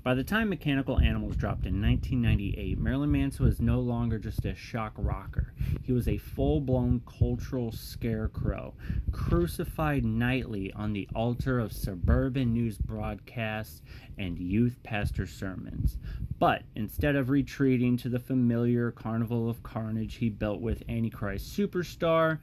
By the time Mechanical Animals dropped in 1998, Marilyn Manson was no longer just a shock rocker. He was a full-blown cultural scarecrow, crucified nightly on the altar of suburban news broadcasts and youth pastor sermons. But instead of retreating to the familiar carnival of carnage he built with Antichrist Superstar,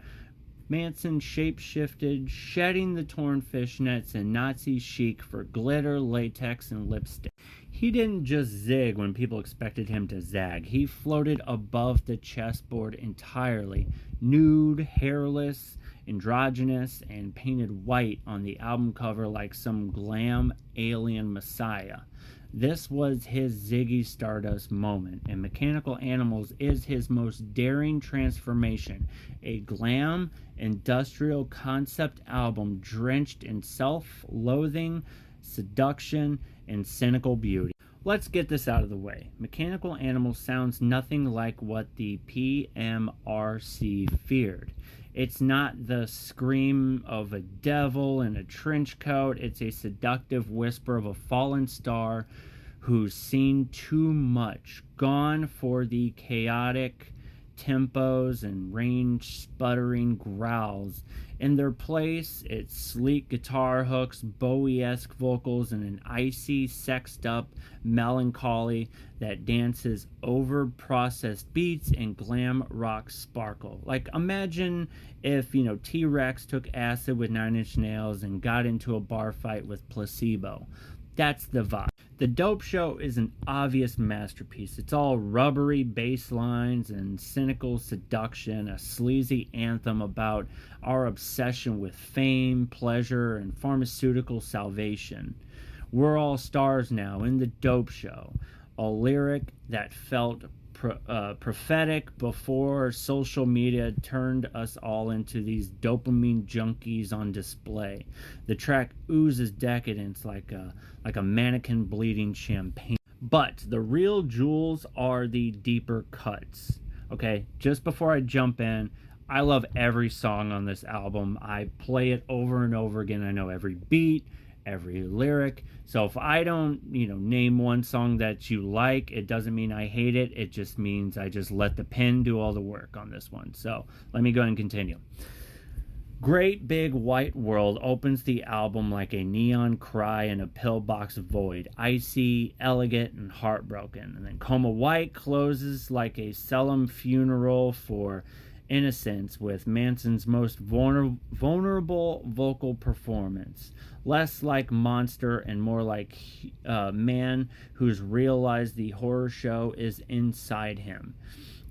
Manson shape-shifted, shedding the torn fishnets and Nazi chic for glitter, latex, and lipstick. He didn't just zig when people expected him to zag. He floated above the chessboard entirely, nude, hairless, androgynous, and painted white on the album cover like some glam alien messiah. This was his Ziggy Stardust moment, and Mechanical Animals is his most daring transformation, a glam, industrial concept album drenched in self-loathing, seduction, and cynical beauty. Let's get this out of the way. Mechanical Animals sounds nothing like what the PMRC feared. It's not the scream of a devil in a trench coat. It's a seductive whisper of a fallen star who's seen too much, gone for the chaotic tempos and range sputtering growls. In their place, it's sleek guitar hooks, Bowie-esque vocals, and an icy, sexed-up melancholy that dances over processed beats and glam rock sparkle. Like, imagine if, T-Rex took acid with Nine Inch Nails and got into a bar fight with Placebo. That's the vibe. The Dope Show is an obvious masterpiece. It's all rubbery bass lines and cynical seduction, a sleazy anthem about our obsession with fame, pleasure, and pharmaceutical salvation. We're all stars now in The Dope Show, a lyric that felt prophetic before social media turned us all into these dopamine junkies on display. The track oozes decadence like a mannequin bleeding champagne. But the real jewels are the deeper cuts. Okay, just before I jump in, I love every song on this album. I play it over and over again. I know every beat, every lyric. So if I don't, name one song that you like, it doesn't mean I hate it. It just means I just let the pen do all the work on this one. So let me go ahead and continue. Great Big White World opens the album like a neon cry in a pillbox void, icy, elegant, and heartbroken. And then Coma White closes like a solemn funeral for innocence with Manson's most vulnerable vocal performance. Less like Monster and more like man who's realized the horror show is inside him.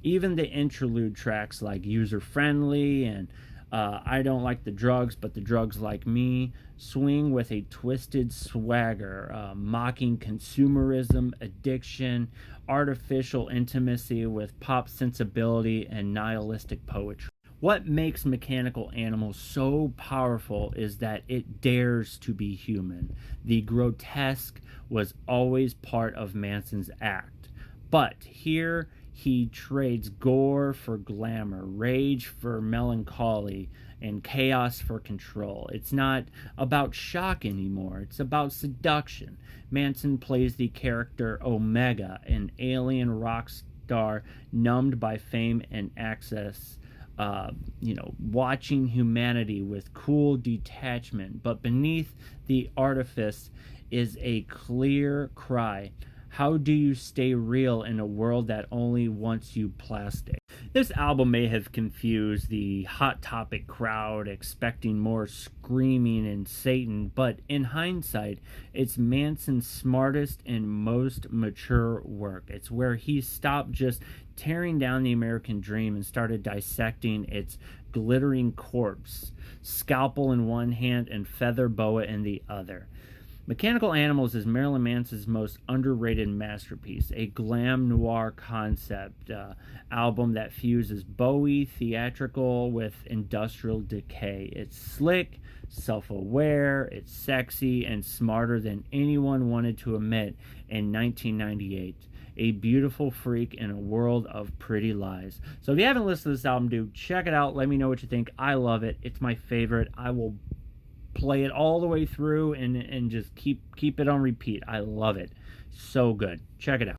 Even the interlude tracks like User Friendly and I Don't Like the Drugs, but the Drugs Like Me swing with a twisted swagger, mocking consumerism, addiction, artificial intimacy with pop sensibility and nihilistic poetry. What makes Mechanical Animals so powerful is that it dares to be human. The grotesque was always part of Manson's act. But here he trades gore for glamour, rage for melancholy, and chaos for control. It's not about shock anymore. It's about seduction. Manson plays the character Omega, an alien rock star numbed by fame and access, watching humanity with cool detachment. But beneath the artifice is a clear cry. How do you stay real in a world that only wants you plastic? This album may have confused the Hot Topic crowd expecting more screaming and Satan, but in hindsight, it's Manson's smartest and most mature work. It's where he stopped just tearing down the American dream and started dissecting its glittering corpse, scalpel in one hand and feather boa in the other. Mechanical Animals is Marilyn Manson's most underrated masterpiece, a glam noir concept album that fuses Bowie theatrical with industrial decay. It's slick, self-aware, it's sexy, and smarter than anyone wanted to admit in 1998. A beautiful freak in a world of pretty lies. So if you haven't listened to this album, dude, check it out. Let me know what you think. I love it. It's my favorite. I will play it all the way through and just keep it on repeat. I love it. So good. Check it out.